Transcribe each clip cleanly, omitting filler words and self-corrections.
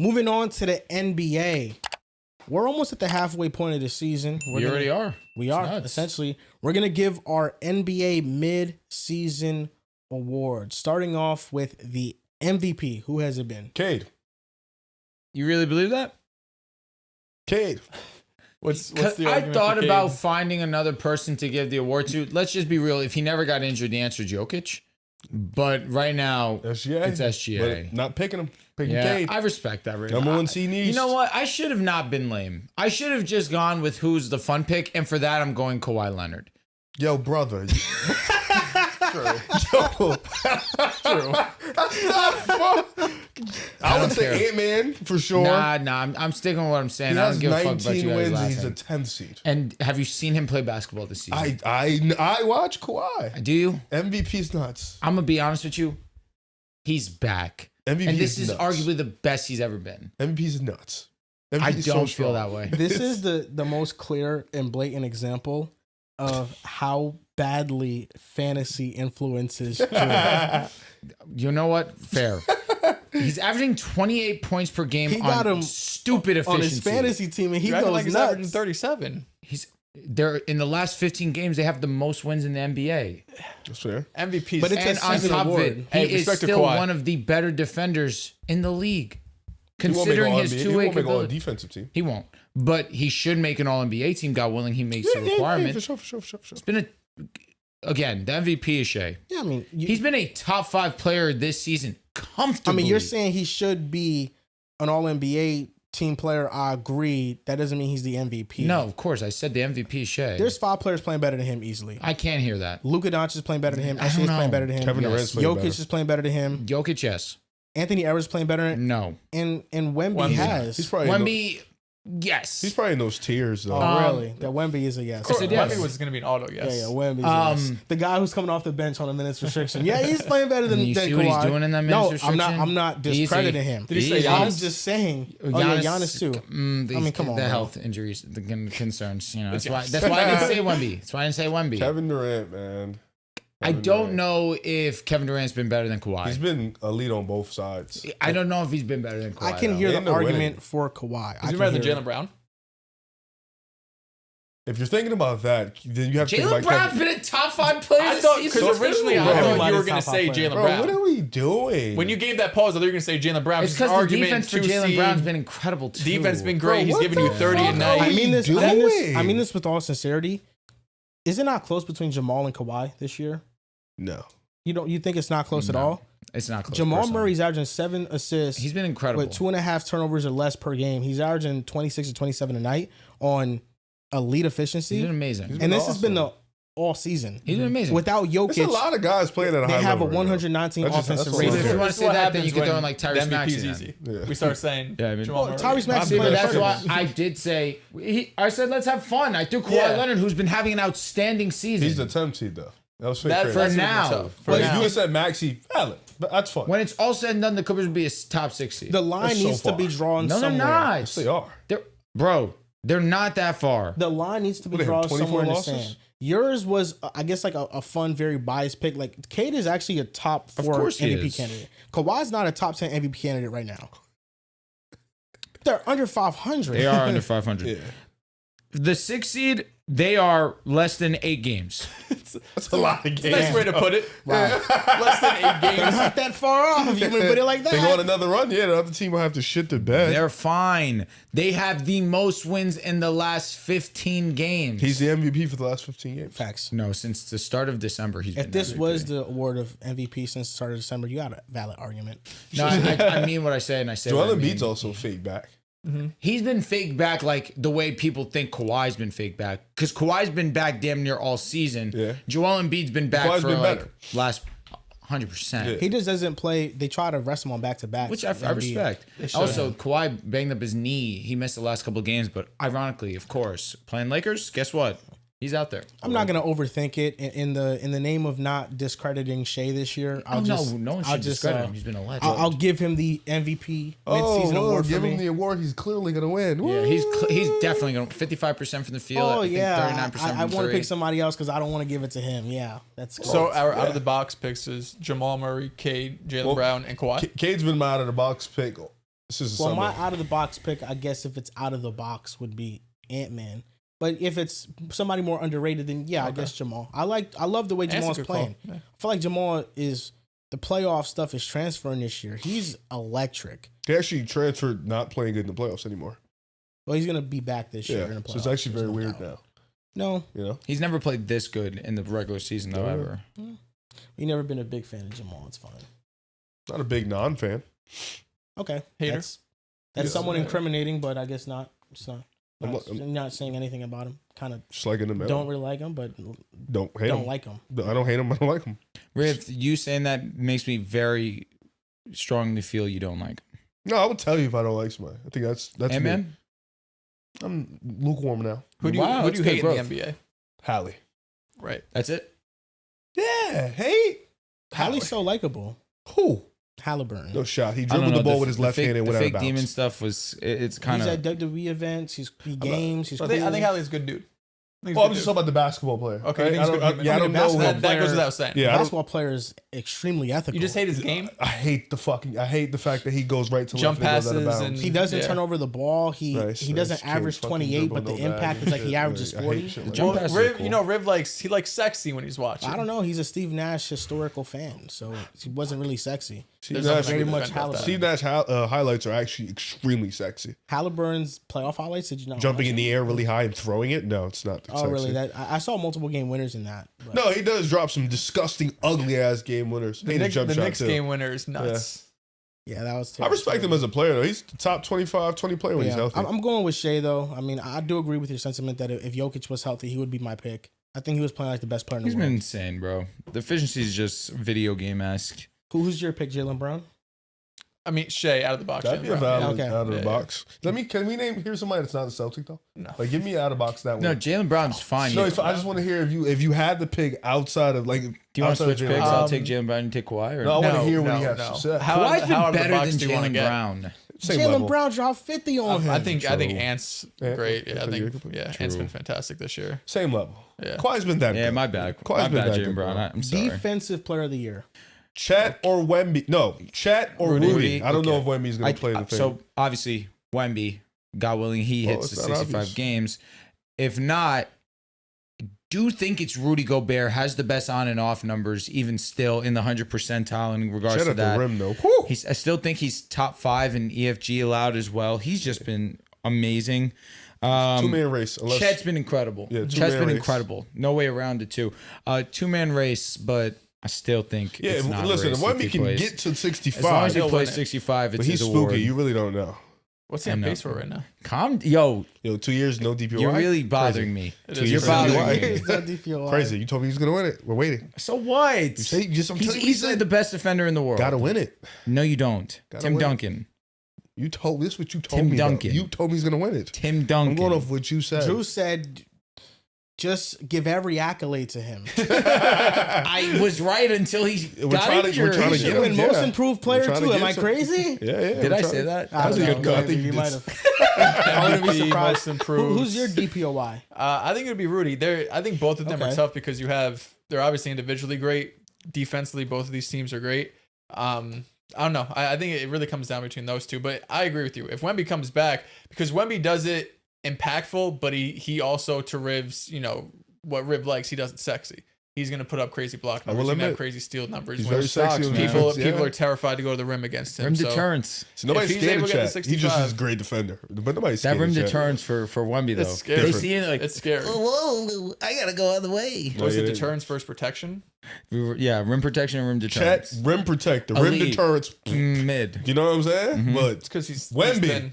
Moving on to the NBA. We're almost at the halfway point of the season. We already are. We are, essentially. We're going to give our NBA mid-season award, starting off with the MVP. Who has it been? Cade. You really believe that? Cade. What's the argument I thought for Cade? about finding another person to give the award to. Let's just be real. If he never got injured, the answer is Jokic. But right now, SGA. it's SGA. But not picking him. Picking Yeah, Cade. I respect that. Really. Number one seed in East. You know what? I should have not been lame. I should have just gone with who's the fun pick, and for that, I'm going Kawhi Leonard. Yo, brother. True. Yo. True. I would don't say care. Ant-Man for sure. Nah. I'm sticking with what I'm saying. He I has don't give a fuck about 19 you guys wins and laughing. he's a 10th seed. And have you seen him play basketball this season? I watch Kawhi. Do you? MVP's nuts. I'm gonna be honest with you. He's back, MVP and this is is nuts. arguably the best he's ever been. MVP's nuts. I MVP's don't so feel strong. that way. This is the most clear and blatant example of how badly fantasy influences Drew. You know what? Fair. He's averaging 28 points per game He got on him stupid efficiency. on his fantasy team, and he You're acting goes like he's averaging nuts. 37. They're in the last 15 games. They have the most wins in the NBA, That's fair. MVP. But it's and a on season top award. of it, Hey, he is respect to still Kawhi. one of the better defenders in the league, He won't make considering all his NBA. He two-way won't make all ability. defensive team. He won't, but he should make an All NBA team. God willing, he makes the requirement. for sure. It's been again, the MVP is Shea. Yeah, I mean, He's been a top 5 player this season comfortably. you're saying he should be an All NBA team player. I agree. That doesn't mean he's the MVP. No, of course. I said the MVP is Shea. There's 5 players playing better than him easily. I can't hear that. Luka Doncic is playing better than him. I don't SGA is playing know. better than him. Kevin Durant's playing Jokic better. is playing better than him. Jokic, yes. Anthony Edwards is playing better than No. and Wemby Wemby's has. He's probably in Wemby, yes. he's probably in those tiers though. Really? That Wemby is a yes. I said yes. Wemby was going to be an auto, yes. Yeah, Wemby's a yes. The guy who's coming off the bench on a minutes restriction. Yeah, he's playing better than You than see what he's Kawhi. doing in that No, minutes I'm restriction? not Easy. discrediting him. Did he say Easy. Giannis? I'm just saying. Giannis too. I mean, come on, The bro. health injuries, the concerns. You know, that's why. Yes. That's why I didn't say Wemby. That's why I didn't say Wemby. Kevin Durant, man. I Kevin don't Durant. know if Kevin Durant's been better than Kawhi. He's been elite on both sides. I don't know if he's been better than Kawhi. I can though. hear And the they're argument winning. for Kawhi. Is he better than Jalen Brown? If you're thinking about that, then you have to think Jalen about Brown's Kevin. been a top 5 player I this thought, season. because originally I Bro, thought you everybody's were going to top say five player. Jalen Bro, Brown. what are we doing? When you gave that pause, I thought you were going to say Jalen Brown. It's Just because an the argument, defense for 2 Jalen seed. Brown's been incredible too. Defense has been Bro, great. He's what giving the you 30 a fuck night. are I we mean this. doing? I mean this with all sincerity. Is it not close between Jamal and Kawhi this year? No. You think it's not close at No. all? It's not close. Jamal personally. Murray's averaging 7 assists. He's been incredible. with 2.5 turnovers or less per game. He's averaging 26 to 27 a night on elite efficiency. He's been amazing. He's And been this has been awesome. the all season. He's been amazing. Without There's Jokic, a lot of guys playing at a they high have a level. right now. 119 That's just- offensive that's what If I'm you rating. saying. want to This is say what that, then you happens could throw when in like the Tyrese MVP's Maxey. easy. Yeah. We start saying Yeah, I mean- Jamal Well, Murray. Tyrese Maxey See, but playing that's better why than- I did say I said let's have fun. I threw Kawhi Yeah. Leonard, who's been having an outstanding season. He's the 10th seed though. That was fake That- crazy. for that's now. tough. For But now. if you had said Maxey, valid. But that's fine. When it's all said and done, the Clippers would be a top 6 seed. The line That's so needs to be far. drawn no, they're somewhere. not. Yes, they are. They're not that far. The line needs to be What, they have drawn 24 somewhere in the losses? sand. Yours was, I guess, like a fun, very biased pick. Like, Cade is actually a top 4 course he MVP is. candidate. Kawhi's not a top 10 MVP candidate right now. They're under 500. They are under 500. Yeah. The 6th seed, they are less than 8 games. That's a lot of games. Nice way to put it. Wow. Less than 8 They're games. not that far off. You would put it like that. They go on another run, yeah, the other team will have to shit the bed. They're fine. They have the most wins in the last 15 games. He's the MVP for the last 15 games. Facts. No, since the start of December, he's If been this MVP. was the award of MVP since the start of December, you got a valid argument. No, I mean what I say, and I say Joel what I mean. Embiid's also fake back. He's been fake back like the way people think Kawhi's been fake back. Because Kawhi's been back damn near all season. Yeah. Joel Embiid's been back Kawhi's for been like better. last 100%. Yeah. He just doesn't play. They try to rest him on back to back, Which I respect. Also, Kawhi banged up his knee. He missed the last couple of games, but ironically, of course, playing Lakers, guess what? He's out there. I'm not gonna overthink it in the name of not discrediting Shea this year. No one should discredit him. He's been a legend. I'll give him the MVP midseason Oh, award for give me. him the award. He's clearly gonna win. Yeah, he's definitely going to 55% from the field. Oh I think yeah, 39% I from want to three. pick somebody else because I don't want to give it to him. Yeah, that's cool. So our out of the box picks is Jamal Murray, Cade, Jalen Brown, and Kawhi. Cade's been my out of the box pick This is Well, summer. my out of the box pick, I guess if it's out of the box, would be Ant-Man. But if it's somebody more underrated, then yeah, I guess Jamal. I love the way That's a Jamal's good playing. call. Yeah. I feel like Jamal is the playoff stuff is transferring this year. He's electric. He actually transferred, not playing good in the playoffs anymore. Well, he's gonna be back this year in Yeah, the playoffs. so it's actually There's very no weird doubt. now. No, You know, He's never played this good in the regular season though, Yeah. ever. we never been a big fan of Jamal. It's fine. not a big non-fan. Okay, Hater? That's Yeah. somewhat incriminating, but I guess not. It's not. I'm I'm not saying anything about him. Kind of Just like in the middle. don't really like him, but Don't hate don't him. like him. I don't hate him. I don't like him. Riv, you saying that makes me very strongly feel you don't like him. No, I would tell you if I don't like somebody. I think that's me. Ant-Man? I'm lukewarm now. Who do you, Wow, who do you that's hate good in the NBA? Hallie. Right. That's it? Yeah, hate. Hallie's so likable. Who? Halliburton. No shot. He I don't dribbled know, the ball with his left fake, hand and the went out of fake bounds. demon stuff was it's kind He's of at WWE events. He games. He's I cool. think Hallie's a good dude. I think he's Well, a I'm good just dude. talking about the basketball player. Okay, I, you think he's don't, good? I don't know. That player- goes without saying. Yeah, I don't, basketball player is extremely ethical. You just hate his game? I hate the fact that he goes right to Jump left and goes out of passes bounds. He doesn't Yeah. turn over the ball. He Nice, doesn't nice. average Kids fucking 28, but dribble the no impact bag is like and he shit. averages Like, I 40. hate shit The like jump that. pass- Riv, cool. you know, Riv likes sexy when he's watching. I don't know. He's a Steve Nash historical fan, so he wasn't really sexy. Steve There's Nash, nothing I very can much defend about that. Steve Nash highlights are actually extremely sexy. Halliburton's playoff highlights. Did you know? Jumping in the air really high and throwing it. No, it's not. Oh, sexy. really? That I saw multiple game winners in that. But No, he does drop some disgusting, ugly ass game winners. The Hate a Knicks, jump the shot Knicks too. game winner is nuts. yeah, that was. I respect him as a player though. He's the top 25, 20 player when he's Yeah, healthy. I'm going with Shea though. I mean, I do agree with your sentiment that if Jokic was healthy, he would be my pick. I think he was playing like the best player in He's the been world. insane, bro. The efficiency is just video game esque. Who's your pick, Jaylen Brown? I mean, Shea out of the box. That'd be a Jaylen valid Brown. Okay. out of the Yeah. box. Can we name here's somebody that's not a Celtic though? No. Like give me out of box that No, one. Jaylen Brown's fine. No, Do I just want to hear if you had the pick outside of like. you want to switch picks? I'll take Jaylen Brown and take Kawhi. Or No, I want to No, hear what no, he has no. to say. How- Kawhi's been out of the better box than do you wanna Jaylen get? Brown. Same Jaylen level. Brown dropped 50 on him. I think True. Ant's Yeah, great. Yeah, I true. think Ant's been fantastic this year. Same level. Yeah. Kawhi's been that Yeah, good. my bad. Kawhi's My been bad, that Jaylen good, Brown. bro. I'm sorry. Defensive player of the year. Chet or Wemby? No, Chet or Rudy. I don't know if Okay. Wemby's going to play the thing. So obviously Wemby, God willing, he Well, hits it's the not 65 obvious. games. If not, I do think it's Rudy Gobert has the best on and off numbers, even still in the 100 percentile in regards Chet to at that. the rim though. Whew. I still think he's top 5 in EFG allowed as well. He's just been amazing. Two-man race. Unless, Chet's been incredible. Yeah, Chet's two-man been race. incredible. No way around it too. 2-man race, but I still think yeah, it's not listen, a if race Wemby he can plays. get to As long 65, as he He'll plays win it. 65, it's but he's his spooky. award. You really don't know. What's he I on know. pace for right now? Yo, 2 years, no DPOY. you're really bothering me. It Two is years You're crazy. bothering me. He's not DPOI. Crazy. You told me he was going to win it. We're waiting. So what? You say, just, I'm He's telling you, easily the best defender in the world. got to win it. No, you don't. Gotta Tim win. Duncan. You told this what you told Tim me. about. Duncan. You told me he's going to win it. Tim I'm Duncan. going off what you said. Drew said, just give every accolade to him. I was right until he We're got trying to- injured. we're trying to He get should him. win Yeah. most improved player We're trying to too. Am get I some- crazy? Yeah. Did I say that? I That was a don't good know. call. I think You you might did. have. I wouldn't be MVP, surprised. most improved. Who's your DPOY? I think it would be Rudy. I think both of them are Okay. tough because they're obviously individually great. Defensively, both of these teams are great. I don't know. I think it really comes down between those two. But I agree with you. If Wemby comes back, because Wemby does it impactful, but he also to Riv's, what Riv likes, he does it sexy. He's gonna put up crazy block I will numbers. He's gonna have admit, crazy steal numbers. He's When very sexy. on man. defense, people yeah. are terrified to go to the rim against him. Rim so deterrence. So nobody's If he's scared able of to get Chet. the He just 65 is a great defender. But nobody's That scared rim of Chet. deterrence for Wemby though. It's scary. They see it like it's scary. whoa, I gotta go out of the way. Was yeah, it yeah. deterrence versus protection? Yeah, rim protection and rim Chet, deterrence. rim protector, rim Elite. deterrence. Mid. You know what I'm saying? Mhm. But It's because he's Wemby. been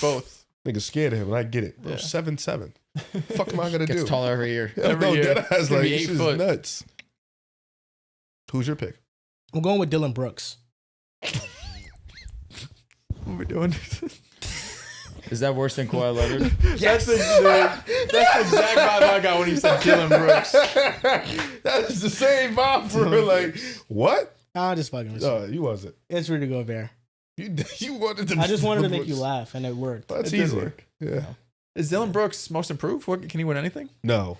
both. niggas scared of him, and I get it. Bro, Yeah. 7'7". Fuck am I gonna Gets do? taller every year. Yeah, Every no, year. dead ass, Gonna like be this 8 is foot. nuts. Who's your pick? I'm going with Dylan Brooks. What are we doing? Is that worse than Kawhi Leonard? That's the exact vibe I got when you said Dylan Brooks. That is the same vibe for her. Like what? I'm just fucking with you. No, you wasn't. It's Rudy Gobert. You wanted to. I just wanted to make you laugh, and it worked. That's It did easy. work. Yeah. Is Dylan Brooks most improved? What, can he win anything? No.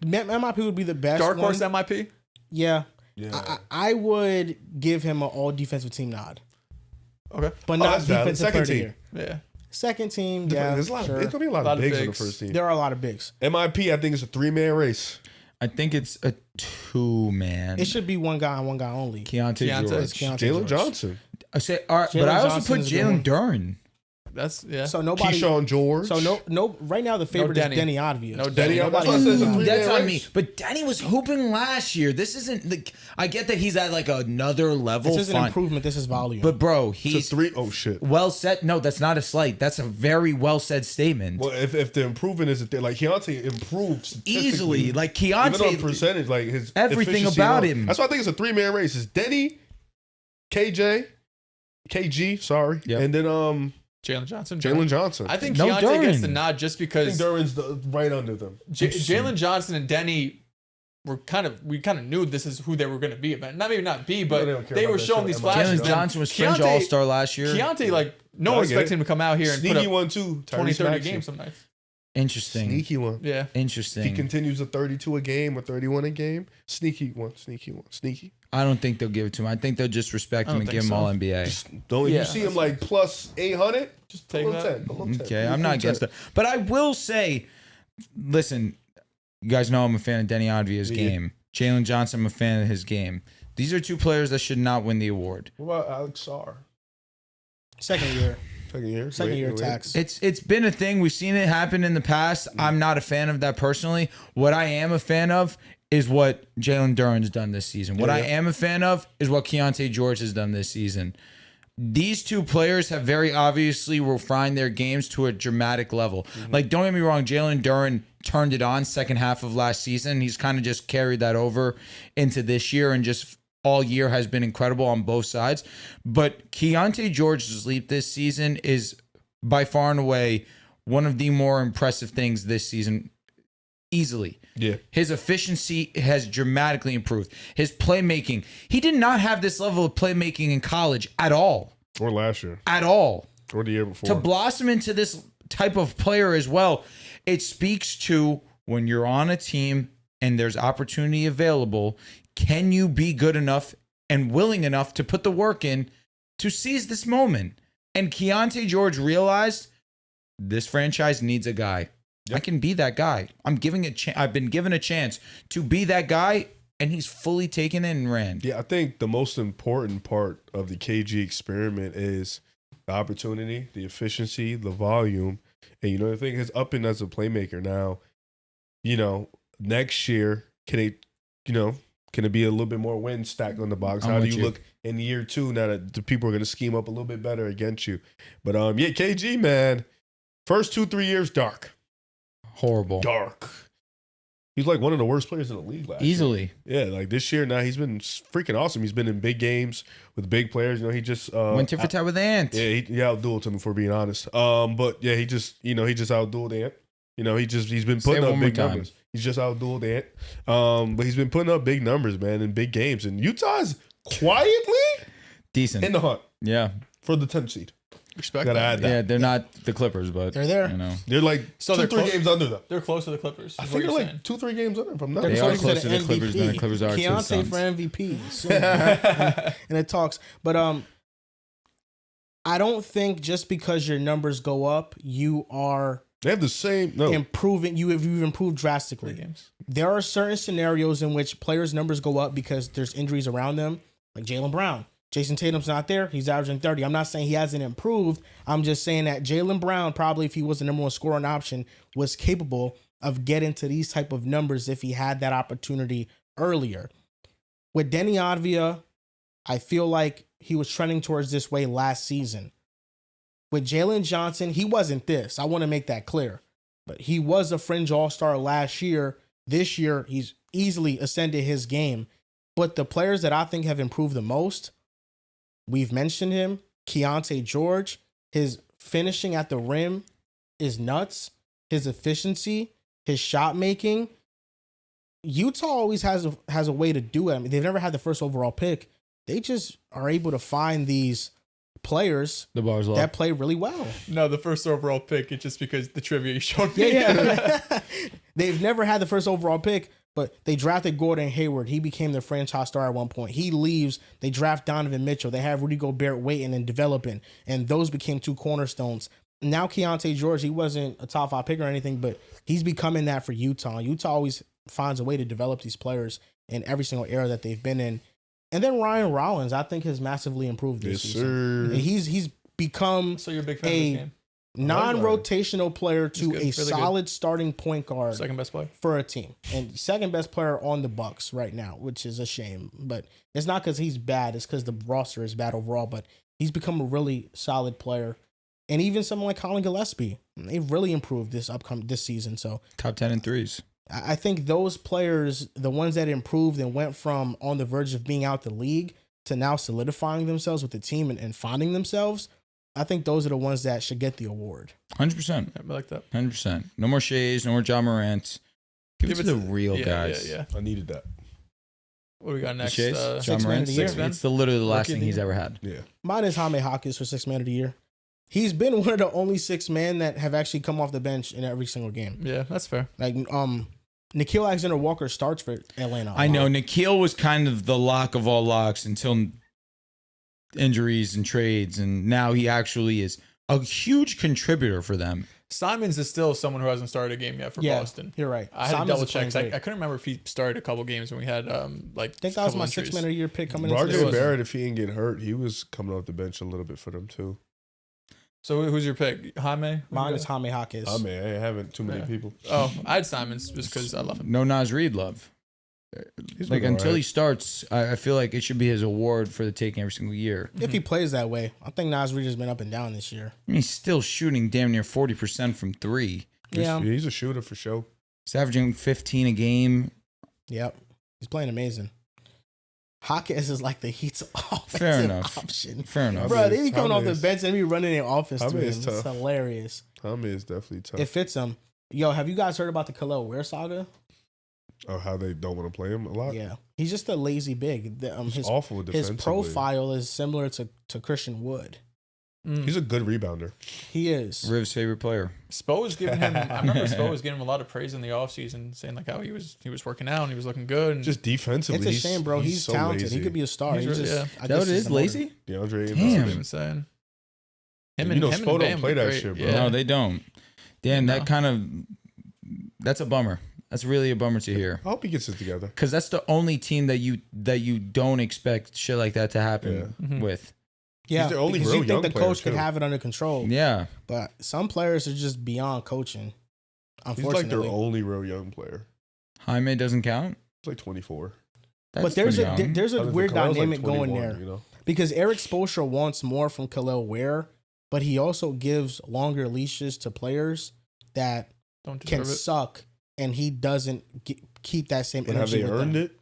MIP would be the best. Dark horse one. MIP? Yeah. Yeah. I would give him an all defensive team nod. Okay. but not that's valid. defensive Second third team. year. Yeah. Second team, yeah, There's a lot sure. it's gonna be a lot, Lot of of bigs on the bigs. first team. There are a lot of bigs. MIP, I think it's a 3-man race. I think it's a 2-man. It should be one guy and one guy only. Keontae Keontae. George. It's Keontae Jalen George. Johnson, I say, all right, Jalen but I also Johnson put is a good one. Jalen Duren. That's yeah. So nobody. Keyshawn George. So no. Right now the favorite Denny. is Denny Advia. No Denny. Denny. That's why I said it's a 3-man That's on me. race. But Danny was hooping last year. This isn't like I get that he's at like another level. This isn't fine. improvement. This is volume. But bro, It's he's a 3. Oh shit. well said. No, that's not a slight. That's a very well said statement. Well, if the improvement is like Keontae improves Easily, like even on Keontae. percentage, like his Everything efficiency about and all. him. That's why I think it's a 3-man race. It's Denny, KG, sorry, Yep. and then Jalen Johnson. Jalen Johnson. I think No Keontae gets Duren. the nod just I because think Duran's right under them. Jalen Johnson and Denny we kind of knew this is who they were going to be. But not maybe not be, but they don't care they about were that showing shit. these Jalen flashes. Jalen Johnson was fringe Keontae- all-star last year. Keontae, like no I one get expected it. him to come out here and Sneaky put up one too. 20, Tyrese 30 Maxey. games some nights. Interesting. Sneaky one. Yeah. Interesting. He continues to 32 a game or 31 a game. Sneaky one. Sneaky. I don't think they'll give it to him. I think they'll just respect I him don't and give think him so. all NBA. Just don't. Yeah, You see him that's like plus 800. Just take below that. 10. Below 10. Okay, I'm not against it. But I will say, listen, you guys know I'm a fan of Denny Advia's Yeah. game. Jalen Johnson, I'm a fan of his game. These are two players that should not win the award. What about Alex Sarr? Second year. Second year. tax. It's been a thing. We've seen it happen in the past. I'm not a fan of that personally. What I am a fan of is what Jalen Duren's done this season. What I am a fan of is what Keontae George has done this season. These two players have very obviously refined their games to a dramatic level. Like, don't get me wrong, Jalen Duren turned it on second half of last season. He's kind of just carried that over into this year and just all year has been incredible on both sides. But Keontae George's leap this season is by far and away one of the more impressive things this season, easily. Yeah. His efficiency has dramatically improved. His playmaking, he did not have this level of playmaking in college at all. Or last year. At all. Or the year before. To blossom into this type of player as well, it speaks to when you're on a team and there's opportunity available, can you be good enough and willing enough to put the work in to seize this moment? And Keontae George realized this franchise needs a guy. Yep. I can be that guy. I've been given a chance to be that guy, and he's fully taken it and ran. Yeah, I think the most important part of the KG experiment is the opportunity, the efficiency, the volume. And, you know, the thing is, up and as a playmaker now, you know, next year, can it be a little bit more wins stacked on the box? I'm How do with you look in year two now that the people are going to scheme up a little bit better against you? But, yeah, KG, man, first 2-3 years, dark. Horrible. He's like one of the worst players in the league last year. Easily. Yeah, like this year now he's been freaking awesome. He's been in big games with big players. You know, he just Went tit for tat with Ant. yeah, he outdueled him, for being honest. But yeah, he just outdueled Ant. You know, he's been Say putting it up one more big time. numbers. He's just outdueled Ant. But he's been putting up big numbers, man, in big games. And Utah's quietly Decent. in the hunt Yeah. for the 10th seed. Respect Gotta that. add that. Yeah, they're not the Clippers, but They're there. You know. They're like So 2-3 they're games under them. They're close to the Clippers. I Is think what they're you're like saying. 2-3 games under them. From They're They are closer closer to the MVP. Clippers than the Clippers are to the Keontae Suns. for MVP. So, and it talks. But I don't think just because your numbers go up, you are They have the same improving. You've improved 3 drastically. games. There are certain scenarios in which players' numbers go up because there's injuries around them, like Jaylen Brown. Jason Tatum's not there. He's averaging 30. I'm not saying he hasn't improved. I'm just saying that Jaylen Brown, probably if he was the number one scoring option, was capable of getting to these type of numbers if he had that opportunity earlier. With Denny Advia, I feel like he was trending towards this way last season. With Jalen Johnson, he wasn't this. I want to make that clear. But he was a fringe all-star last year. This year, he's easily ascended his game. But the players that I think have improved the most, we've mentioned him, Keontae George. His finishing at the rim is nuts. His efficiency, his shot making. Utah always has a way to do it. I mean, they've never had the first overall pick. They just are able to find these players The bar's low. that play really well. No, the first overall pick. It's just because the trivia you showed me. Yeah. They've never had the first overall pick, But they drafted Gordon Hayward. He became their franchise star at one point. He leaves. They draft Donovan Mitchell. They have Rudy Gobert waiting and developing. And those became 2 cornerstones. Now Keontae George, he wasn't a top 5 pick or anything, but he's becoming that for Utah. Utah always finds a way to develop these players in every single era that they've been in. And then Ryan Rollins, I think, has massively improved this season. Sir. He's become So you're a big fan of this game. non-rotational player to good, a really solid starting point guard Second best player. for a team, and second best player on the Bucks right now, which is a shame. But it's not because he's bad; it's because the roster is bad overall. But he's become a really solid player, and even someone like Colin Gillespie, they've really improved this season. So Top 10 in threes. I think those players, the ones that improved and went from on the verge of being out the league to now solidifying themselves with the team and finding themselves, I think those are the ones that should get the award. 100%. I like that. 100%. No more Shays, no more John Morant. Give it to the real guys. Yeah. I needed that. What do we got next? Shays, John Six man Morant. of the year. It's literally the last Rookie of thing the he's year. ever had. Yeah. Mine is Jaime Hawkins for 6 man of the year. He's been one of the only 6 men that have actually come off the bench in every single game. Yeah, that's fair. Like Nikhil Alexander-Walker starts for Atlanta. I know Nikhil was kind of the lock of all locks until injuries and trades, and now he actually is a huge contributor for them. Simons is still someone who hasn't started a game yet for Boston. You're right. I had Simons to double is playing check. I great. couldn't remember if he started a couple games when we had like. I think that was my 6 man of the year pick coming into RJ this. Barrett, if he didn't get hurt, he was coming off the bench a little bit for them too. So who's your pick? Jaime? Mine is Jaime Hawkins. I mean, I haven't too many Yeah. people. Oh, I had Simons just because I love him. No Nas Reed love. He's Like been until alright. he starts, I feel like it should be his award for the taking every single year. If he plays that way, I think Nas Reed has been up and down this year. I mean, he's still shooting damn near 40% from 3. Yeah. He's a shooter for sure. He's averaging 15 a game. Yep. He's playing amazing. Hawkins is like the Heat's offensive Fair enough. option. Fair enough. Bro, they be coming off the James. bench and be running an offense to him. James It's tough. hilarious. Tommy is definitely tough. It fits him. Yo, have you guys heard about the Khalil Ware saga? Oh, how they don't want to play him a lot. Yeah. He's just a lazy big. He's awful his defensively. profile is similar to Christian Wood. He's a good rebounder. He is. Riv's favorite player. Spo was giving him. I remember Spo was giving him a lot of praise in the offseason, saying like how he was working out and he was looking good. And Just defensively, It's a shame, bro. He's so talented. lazy. He could be a star. He's He's really- just, yeah. I Is that guess what it he's is? the motor. Lazy? DeAndre Damn. Ayton. been saying. Him You and know, him Spo and don't Bam play be that great. shit, bro. Yeah. No, they don't. Dan, No. that kind of, that's a bummer. That's really a bummer to hear. I hope he gets it together. Because that's the only team that you don't expect shit like that to happen Mhm. with. Yeah, He's the only because real you think young the coach player, could too. have it under control. Yeah. But some players are just beyond coaching. He's Unfortunately, like their only real young player. Jaime doesn't count. He's like 24. That's but there's pretty a young. there's a Jonathan weird Khalil's like dynamic going 21, there You know? because Eric Spoelstra wants more from Khalil Ware, but he also gives longer leashes to players that Don't can deserve it. suck, and he doesn't keep that same But have energy. they with earned them. it?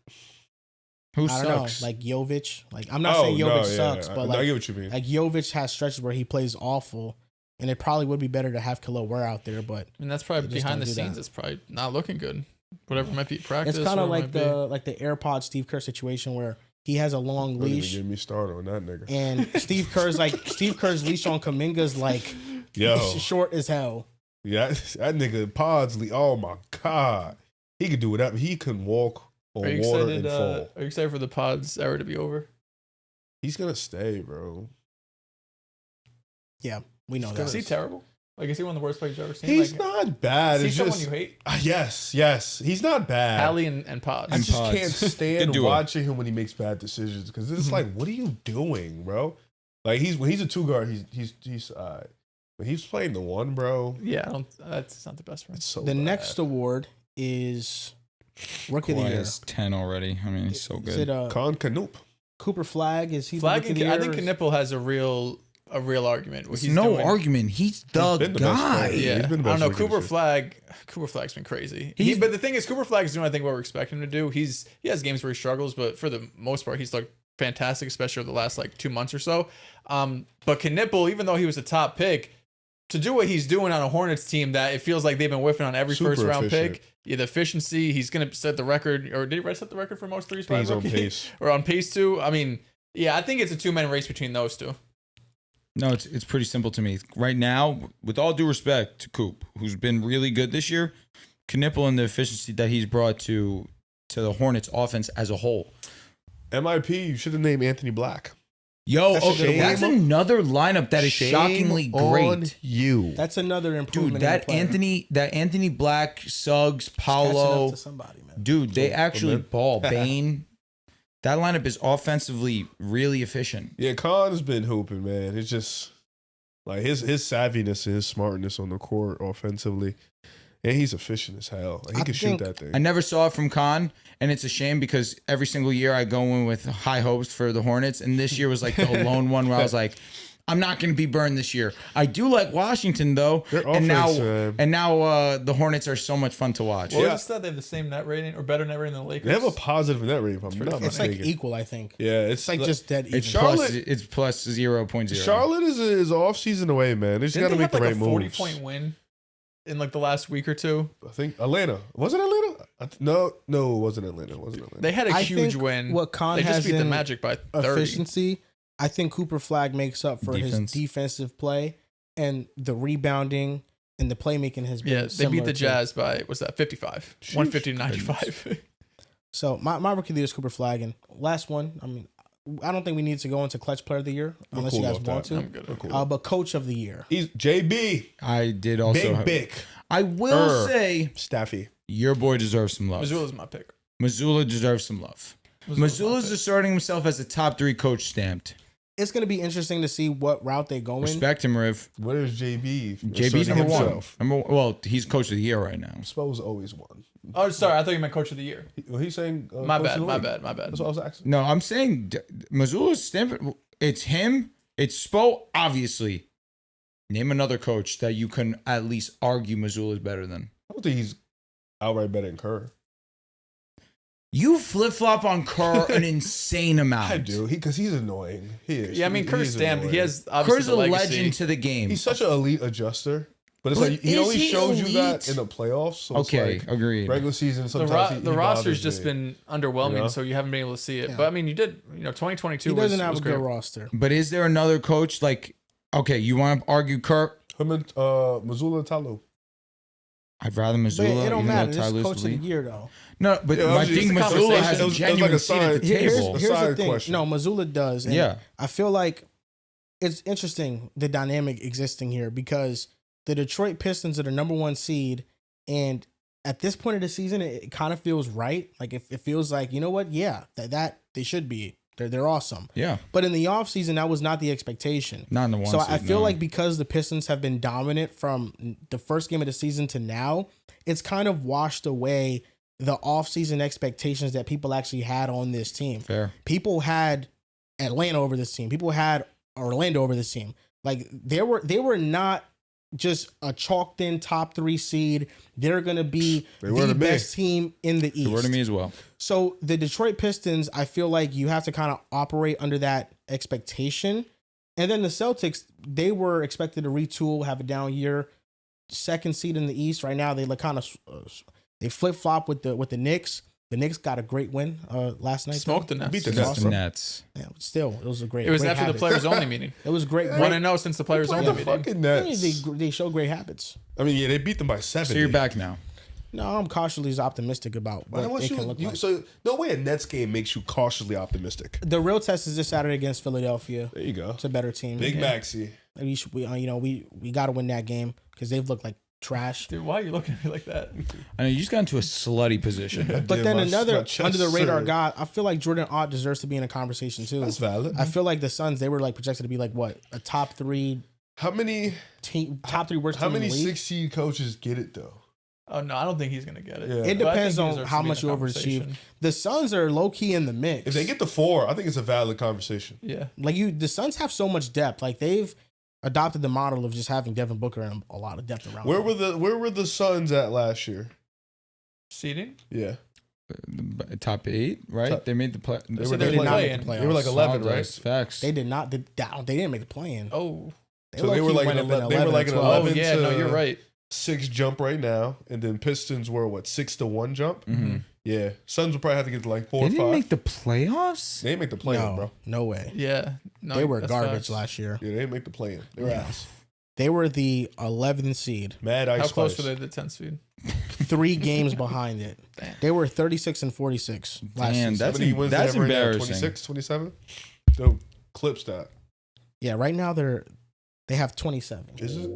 Who I don't sucks? know, like Jovic. Like I'm not saying Jovic sucks, but I like get what you mean. Jovic has stretches where he plays awful, and it probably would be better to have Khalil Ware out there, but. I mean, that's probably They just behind the don't do scenes. that. It's probably not looking good. Whatever might be practice. It's kind of whatever like might be. the AirPod Steve Kerr situation where he has a long Don't even leash, get me started on that nigga. and Steve Kerr's leash on Kaminga's like Yo, short as hell. yeah, that nigga Podsley. Oh my god, he could do whatever. He can walk on Are you water excited? and fall. Are you excited for the Pods era to be over? He's gonna stay, bro. Yeah, we know Is he that. terrible? Like, is he one of the worst players you've ever seen? He's like, not bad. Is he It's someone just you hate? yes. He's not bad. Hallie and Pods. I just Pods. can't Good stand duo. watching him when he makes bad decisions because it's like, what are you doing, bro? Like when he's a 2 guard, he's when he's playing the 1, bro. Yeah, that's not the best for him. It's so The bad. next award is Rookie of the Kawhi Year. is 10 already. I mean, he's so Is it good. Con Canoop. Cooper Flag? Is he Flag the Rookie of and the Year? I think Knipple has a real argument. What It's he's no doing. argument. He's the been the best guy. player. Yeah, He's been the I don't best know. rookie this year. Cooper Flag's been crazy. He's- But the thing is, Cooper Flag's doing I think what we're expecting him to do. He has games where he struggles, but for the most part, he's looked fantastic, especially over the last like 2 months or so. But Knipple, even though he was a top pick, to do what he's doing on a Hornets team that it feels like they've been whiffing on every Super first round efficient. pick. Yeah, the efficiency. He's gonna set the record, or did he set the record for most threes? I think by he's on rookie? pace. or on pace to. I mean, yeah, I think it's a 2-man race between those two. No, it's pretty simple to me. Right now, with all due respect to Coop, who's been really good this year, Knipple and the efficiency that he's brought to to the Hornets offense as a whole. MIP, you should have named Anthony Black. Yo, That's a good that's one. another lineup that is shockingly on great. you. That's another improvement. Dude, in the player. that Anthony Black, Suggs, Catching up Paolo, to somebody, man. dude, they actually man. ball. Bane. That lineup is offensively really efficient. Yeah, Khan's been hooping, man. It's just like his savviness and his smartness on the court offensively. And he's efficient as hell. Like, he I can shoot think- that thing. I never saw it from Khan, and it's a shame because every single year I go in with high hopes for the Hornets, and this year was like the lone one where I was like, I'm not going to be burned this year. I do like Washington though, Their and offense, man. now the Hornets are so much fun to watch. Well, Yeah. I just thought they have the same net rating or better net rating than the Lakers. They have a positive net rating, if I'm not It's like mistaken. equal, I think. Yeah, It's like just dead even. It's Charlotte- plus, it's plus 0.0. Charlotte is off season away, man. They just got Didn't to they make have the like right a 40 moves. point win in like the last week or two? I think Atlanta. Was it Atlanta? No, it wasn't Atlanta. It wasn't Atlanta. They had a I huge think win. what Khan They just has beat the in Magic by 30. efficiency, I think Cooper Flag makes up for his Defense. defensive play, and the rebounding and the playmaking has been Yeah, they beat similar the to- Jazz by, what's that, 55? Sheesh. 150 to 95. So my rookie of the year is Cooper Flag, and last one. I mean, I don't think we need to go into clutch player of the year unless cool you guys off want that. to. I'm good. Cool. But coach of the year. He's JB. I did also. Big. I will Er. say Staffy. your boy deserves some love. Missoula's my pick. Missoula deserves some love. Missoula's asserting himself as a top 3 coach stamped. It's going to be interesting to see what route they go in. Respect him, Riv. Where's JB? JB's Asserting number himself. one. Well, he's coach of the year right now. Spo's always won. Oh, sorry. I thought you meant coach of the year. Well, he's saying. My coach bad. of the My league. bad. My bad. That's what I was asking. No, I'm saying Missoula's stamp. It's him. It's Spo. Obviously, name another coach that you can at least argue Missoula is better than. I don't think he's outright better than Kerr. You flip flop on Kerr an insane amount. I do. Because he's annoying. He is. Yeah, I mean, He Kerr's is stamped. He annoying. has obviously Kerr's the a legacy. legend to the game. He's such an elite adjuster. But it's But like he is only he shows you that elite? in the playoffs. So Okay, it's like agreed. regular season, The, sometimes the he roster's bothers just me. been underwhelming, You know? so you haven't been able to see it. Yeah. But I mean, you did. 2022 He doesn't was, have was a great. good roster. But is there another coach like? Okay, you want to argue Kerr? Him and Missoula Talu. I'd rather But Missoula. it don't even matter. though This is Tyler's coach of the the lead. year, though. No, but Yeah, it I was just think a Missoula conversation. has It a was like genuine a seat at the side- Here's table. the side thing. question. No, Missoula does. And Yeah. I feel like it's interesting the dynamic existing here because the Detroit Pistons are the number 1 seed, and at this point of the season, it kind of feels right. Like it feels like, you know what? Yeah, that they should be. They're awesome. Yeah, But in the offseason, that was not the expectation. not in the one. So I seed, feel no. like because the Pistons have been dominant from the first game of the season to now, it's kind of washed away the offseason expectations that people actually had on this team. fair. People had Atlanta over this team. People had Orlando over this team. Like they were not just a chalked in top 3 seed. They're going to be They were the to me. best team in the East. The word to me as well. So the Detroit Pistons, I feel like you have to kind of operate under that expectation. And then the Celtics, they were expected to retool, have a down year, 2nd seed in the East. Right now, they look kind of they flip flop with the Knicks. The Knicks got a great win last night. Smoked the Nets. Beat the It's Nets, awesome. bro. Nets. Yeah, still, it was a great. It was great after the habit. players only meeting. It was great. 1-0 since the players Play only the meeting. fucking I mean, Nets. they show great habits. I mean, yeah, they beat them by 7. So you're back now. No, I'm cautiously optimistic about what it can look like. So no way a Nets game makes you cautiously optimistic. The real test is this Saturday against Philadelphia. There you go. It's a better team. Big Maxi. We got to win that game because they've looked like trash. Dude, why are you looking at me like that? I know you just got into a slutty position. But Yeah, then my another chest under the radar hurt. guy, I feel like Jordan Ott deserves to be in a conversation too. That's valid. I feel like the Suns, they were like projected to be like what, a top 3 How many team, top 3 worst how team many in the league. 6 seed coaches get it though? Oh, no, I don't think he's going to get it. Yeah. It But I depends think he on deserves how to be in much the you overachieve. conversation. The Suns are low key in the mix. If they get to 4, I think it's a valid conversation. Yeah. like the Suns have so much depth. Like they've adopted the model of just having Devin Booker and a lot of depth around. Where him. were the Suns at last year? Seeding? Yeah. Top 8, right? Top- they made the play. They So were, they they did were not like, make the they were like playoffs. 11, right? Sawdust, Facts. They did not. They didn't make the play-in. Oh. So they were like an 11, they were like an 12. 11 yeah, no, to you're right. 6 jump right now, and then Pistons were what 6-1 jump. Mhm. Yeah, Suns will probably have to get to like 4 They or didn't 5. make the playoffs. They didn't make the play in, bro. No way. Yeah. No, They were that's garbage facts. last year. Yeah, they didn't make the play in. They were Yeah. ass. They were the 11th seed. Mad ice How close Spice. were they to the 10th seed? 3 games behind it. They were 36 and 46 last Damn, season. that's How many wins that's they have right now? embarrassing. 26, 27? Don't clip that. Yeah, right now they have 27. Is this